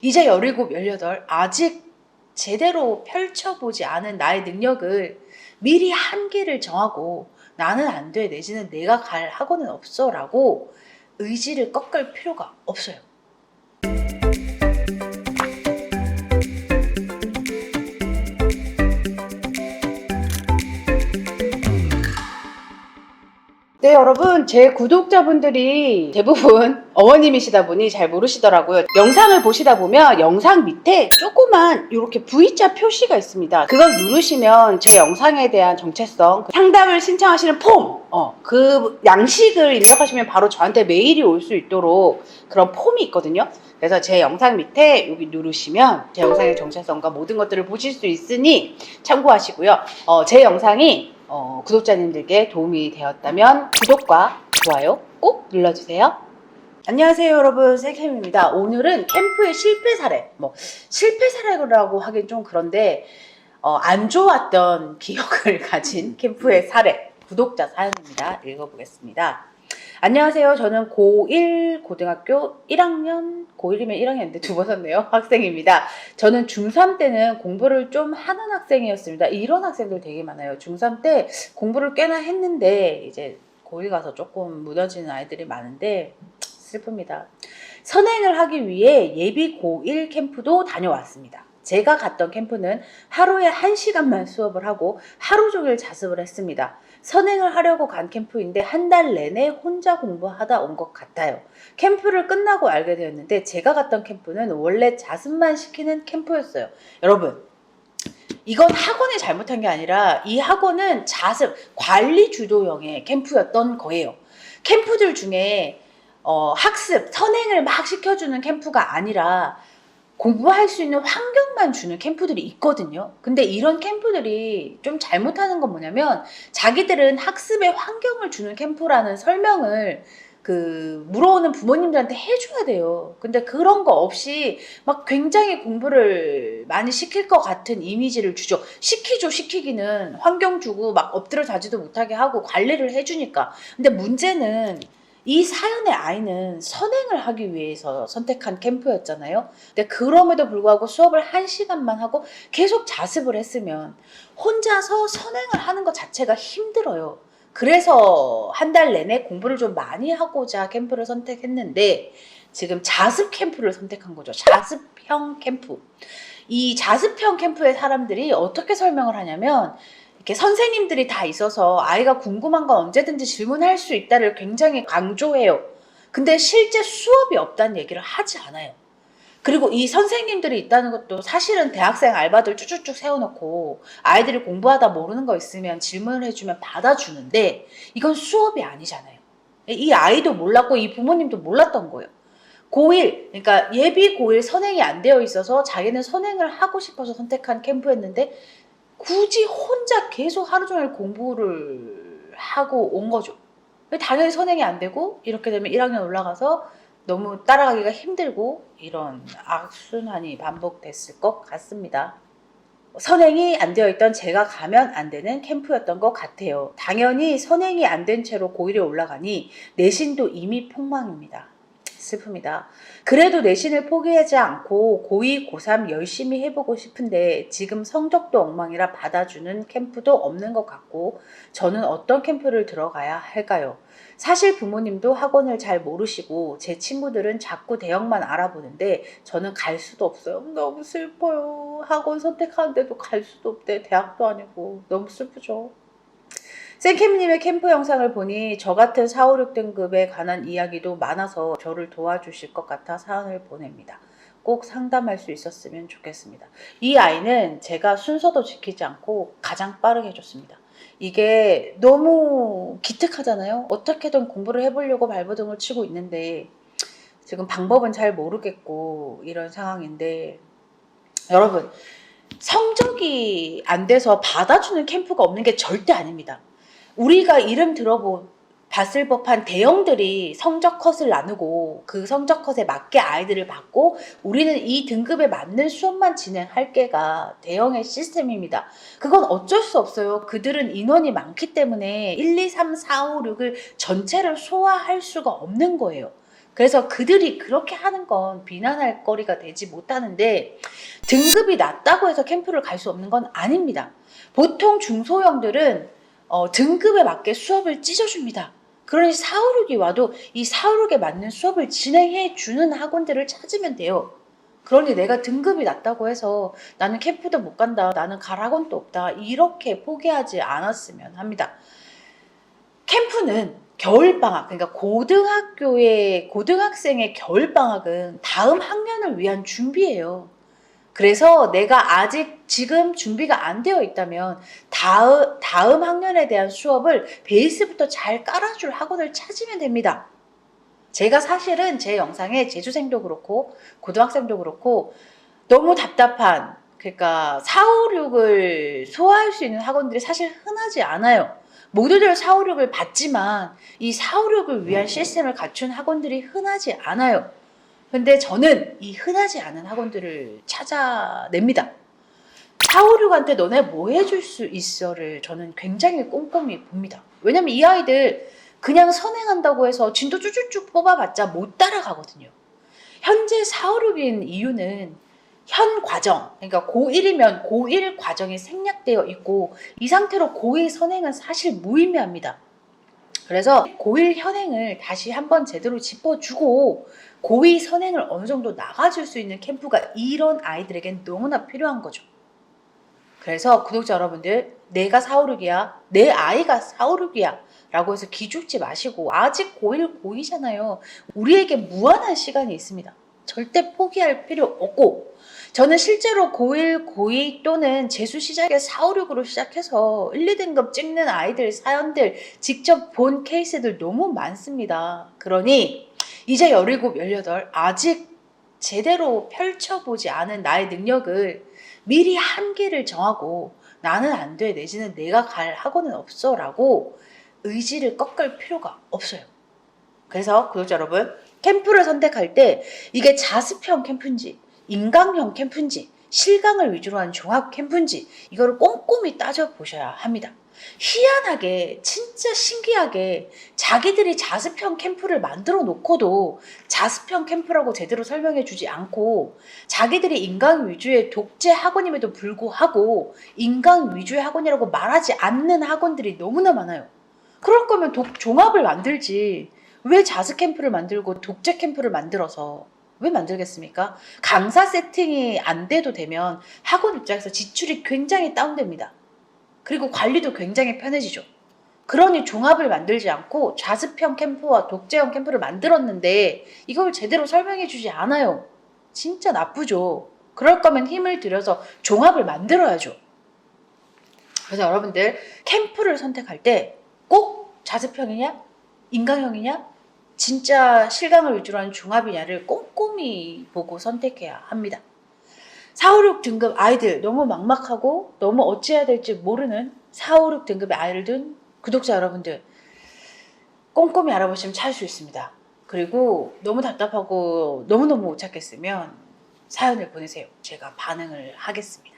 이제 17, 18 아직 제대로 펼쳐보지 않은 나의 능력을 미리 한계를 정하고 나는 안 돼, 내지는 내가 갈 학원은 없어 라고 의지를 꺾을 필요가 없어요. 네, 여러분, 제 구독자분들이 대부분 어머님이시다 보니 잘 모르시더라고요. 영상을 보시다 보면 영상 밑에 조그만 이렇게 V자 표시가 있습니다. 그걸 누르시면 제 영상에 대한 정체성, 상담을 신청하시는 폼, 그 양식을 입력하시면 바로 저한테 메일이 올 수 있도록 그런 폼이 있거든요. 그래서 제 영상 밑에 여기 누르시면 제 영상의 정체성과 모든 것들을 보실 수 있으니 참고하시고요. 제 영상이 구독자님들께 도움이 되었다면 구독과 좋아요 꼭 눌러주세요. 안녕하세요, 여러분. 셀캠입니다. 오늘은 캠프의 실패 사례, 실패 사례라고 하긴 좀 그런데 안 좋았던 기억을 가진 캠프의 사례, 구독자 사연입니다. 읽어보겠습니다. 안녕하세요. 저는 고1 고등학교 1학년, 고1이면 1학년인데 두 번 썼네요. 학생입니다. 저는 중3 때는 공부를 좀 하는 학생이었습니다. 이런 학생들 되게 많아요. 중3 때 공부를 꽤나 했는데 이제 고1 가서 조금 무너지는 아이들이 많은데 슬픕니다. 선행을 하기 위해 예비 고1 캠프도 다녀왔습니다. 제가 갔던 캠프는 하루에 1시간만 수업을 하고 하루 종일 자습을 했습니다. 선행을 하려고 간 캠프인데 한 달 내내 혼자 공부하다 온 것 같아요. 캠프를 끝나고 알게 되었는데 제가 갔던 캠프는 원래 자습만 시키는 캠프였어요. 여러분, 이건 학원이 잘못한 게 아니라 이 학원은 자습, 관리 주도형의 캠프였던 거예요. 캠프들 중에 학습, 선행을 막 시켜주는 캠프가 아니라 공부할 수 있는 환경만 주는 캠프들이 있거든요. 근데 이런 캠프들이 좀 잘못하는 건 뭐냐면 자기들은 학습의 환경을 주는 캠프라는 설명을 물어오는 부모님들한테 해줘야 돼요. 근데 그런 거 없이 막 굉장히 공부를 많이 시킬 것 같은 이미지를 주죠. 시키기는 환경 주고 막 엎드려 자지도 못하게 하고 관리를 해주니까. 근데 문제는 이 사연의 아이는 선행을 하기 위해서 선택한 캠프였잖아요. 근데 그럼에도 불구하고 수업을 1시간만 하고 계속 자습을 했으면 혼자서 선행을 하는 것 자체가 힘들어요. 그래서 한 달 내내 공부를 좀 많이 하고자 캠프를 선택했는데 지금 자습 캠프를 선택한 거죠. 자습형 캠프. 이 자습형 캠프의 사람들이 어떻게 설명을 하냐면 이렇게 선생님들이 다 있어서 아이가 궁금한 건 언제든지 질문할 수 있다를 굉장히 강조해요. 근데 실제 수업이 없다는 얘기를 하지 않아요. 그리고 이 선생님들이 있다는 것도 사실은 대학생 알바들 쭉쭉쭉 세워놓고 아이들이 공부하다 모르는 거 있으면 질문을 해주면 받아주는데 이건 수업이 아니잖아요. 이 아이도 몰랐고 이 부모님도 몰랐던 거예요. 고1, 그러니까 예비 고1 선행이 안 되어 있어서 자기는 선행을 하고 싶어서 선택한 캠프였는데 굳이 혼자 계속 하루 종일 공부를 하고 온 거죠. 당연히 선행이 안 되고 이렇게 되면 1학년 올라가서 너무 따라가기가 힘들고 이런 악순환이 반복됐을 것 같습니다. 선행이 안 되어 있던 제가 가면 안 되는 캠프였던 것 같아요. 당연히 선행이 안 된 채로 고1에 올라가니 내신도 이미 폭망입니다. 슬픕니다. 그래도 내신을 포기하지 않고 고2, 고3 열심히 해보고 싶은데 지금 성적도 엉망이라 받아주는 캠프도 없는 것 같고 저는 어떤 캠프를 들어가야 할까요? 사실 부모님도 학원을 잘 모르시고 제 친구들은 자꾸 대형만 알아보는데 저는 갈 수도 없어요. 너무 슬퍼요. 학원 선택하는데도 갈 수도 없대. 대학도 아니고 너무 슬프죠. 셀캠님의 캠프 영상을 보니 저 같은 4, 5, 6등급에 관한 이야기도 많아서 저를 도와주실 것 같아 사연을 보냅니다. 꼭 상담할 수 있었으면 좋겠습니다. 이 아이는 제가 순서도 지키지 않고 가장 빠르게 해줬습니다. 이게 너무 기특하잖아요. 어떻게든 공부를 해보려고 발버둥을 치고 있는데 지금 방법은 잘 모르겠고 이런 상황인데 여러분, 성적이 안 돼서 받아주는 캠프가 없는 게 절대 아닙니다. 우리가 이름 봤을 법한 대형들이 성적 컷을 나누고 그 성적 컷에 맞게 아이들을 받고 우리는 이 등급에 맞는 수업만 진행할 게가 대형의 시스템입니다. 그건 어쩔 수 없어요. 그들은 인원이 많기 때문에 1, 2, 3, 4, 5, 6을 전체를 소화할 수가 없는 거예요. 그래서 그들이 그렇게 하는 건 비난할 거리가 되지 못하는데 등급이 낮다고 해서 캠프를 갈 수 없는 건 아닙니다. 보통 중소형들은 등급에 맞게 수업을 찢어줍니다. 그러니 4, 5, 6이 와도 이 4, 5, 6에 맞는 수업을 진행해 주는 학원들을 찾으면 돼요. 그러니 내가 등급이 낮다고 해서 나는 캠프도 못 간다, 나는 갈 학원도 없다, 이렇게 포기하지 않았으면 합니다. 캠프는 겨울방학, 그러니까 고등학생의 겨울방학은 다음 학년을 위한 준비예요. 그래서 내가 아직 지금 준비가 안 되어 있다면 다음 학년에 대한 수업을 베이스부터 잘 깔아줄 학원을 찾으면 됩니다. 제가 사실은 제 영상에 재수생도 그렇고 고등학생도 그렇고 너무 답답한, 그러니까 4, 5, 6을 소화할 수 있는 학원들이 사실 흔하지 않아요. 모두들 4, 5, 6을 받지만 이 4, 5, 6을 위한 시스템을 갖춘 학원들이 흔하지 않아요. 근데 저는 이 흔하지 않은 학원들을 찾아냅니다. 4, 5, 6한테 너네 뭐 해줄 수 있어를 저는 굉장히 꼼꼼히 봅니다. 왜냐면 이 아이들 그냥 선행한다고 해서 진도 쭉쭉쭉 뽑아봤자 못 따라가거든요. 현재 4, 5, 6인 이유는 현 과정, 그러니까 고1이면 고1 과정이 생략되어 있고 이 상태로 고2 선행은 사실 무의미합니다. 그래서 고1 현행을 다시 한번 제대로 짚어주고 고2 선행을 어느 정도 나가줄 수 있는 캠프가 이런 아이들에겐 너무나 필요한 거죠. 그래서 구독자 여러분들, 내가 4, 5, 6이야, 내 아이가 4, 5, 6이야 라고 해서 기죽지 마시고, 아직 고1, 고2잖아요. 우리에게 무한한 시간이 있습니다. 절대 포기할 필요 없고, 저는 실제로 고1, 고2 또는 재수 시작에 4, 5, 6으로 시작해서 1, 2등급 찍는 아이들 사연들 직접 본 케이스들 너무 많습니다. 그러니 이제 17, 18 아직 제대로 펼쳐보지 않은 나의 능력을 미리 한계를 정하고 나는 안 돼, 내지는 내가 갈 학원은 없어 라고 의지를 꺾을 필요가 없어요. 그래서 구독자 여러분, 캠프를 선택할 때 이게 자습형 캠프인지 인강형 캠프인지 실강을 위주로 한 종합 캠프인지 이거를 꼼꼼히 따져보셔야 합니다. 희한하게, 진짜 신기하게 자기들이 자습형 캠프를 만들어 놓고도 자습형 캠프라고 제대로 설명해 주지 않고 자기들이 인강 위주의 독재 학원임에도 불구하고 인강 위주의 학원이라고 말하지 않는 학원들이 너무나 많아요. 그럴 거면 종합을 만들지 왜 자습 캠프를 만들고 독재 캠프를 만들어서 왜 만들겠습니까? 강사 세팅이 안 돼도 되면 학원 입장에서 지출이 굉장히 다운됩니다. 그리고 관리도 굉장히 편해지죠. 그러니 종합을 만들지 않고 자습형 캠프와 독재형 캠프를 만들었는데 이걸 제대로 설명해 주지 않아요. 진짜 나쁘죠. 그럴 거면 힘을 들여서 종합을 만들어야죠. 그래서 여러분들 캠프를 선택할 때 꼭 자습형이냐 인강형이냐 진짜 실강을 위주로 한 종합이냐를 꼼꼼히 보고 선택해야 합니다. 4, 5, 6 등급 아이들, 너무 막막하고 너무 어찌해야 될지 모르는 4, 5, 6 등급의 아이를 둔 구독자 여러분들, 꼼꼼히 알아보시면 찾을 수 있습니다. 그리고 너무 답답하고 너무너무 못 찾겠으면 사연을 보내세요. 제가 반응을 하겠습니다.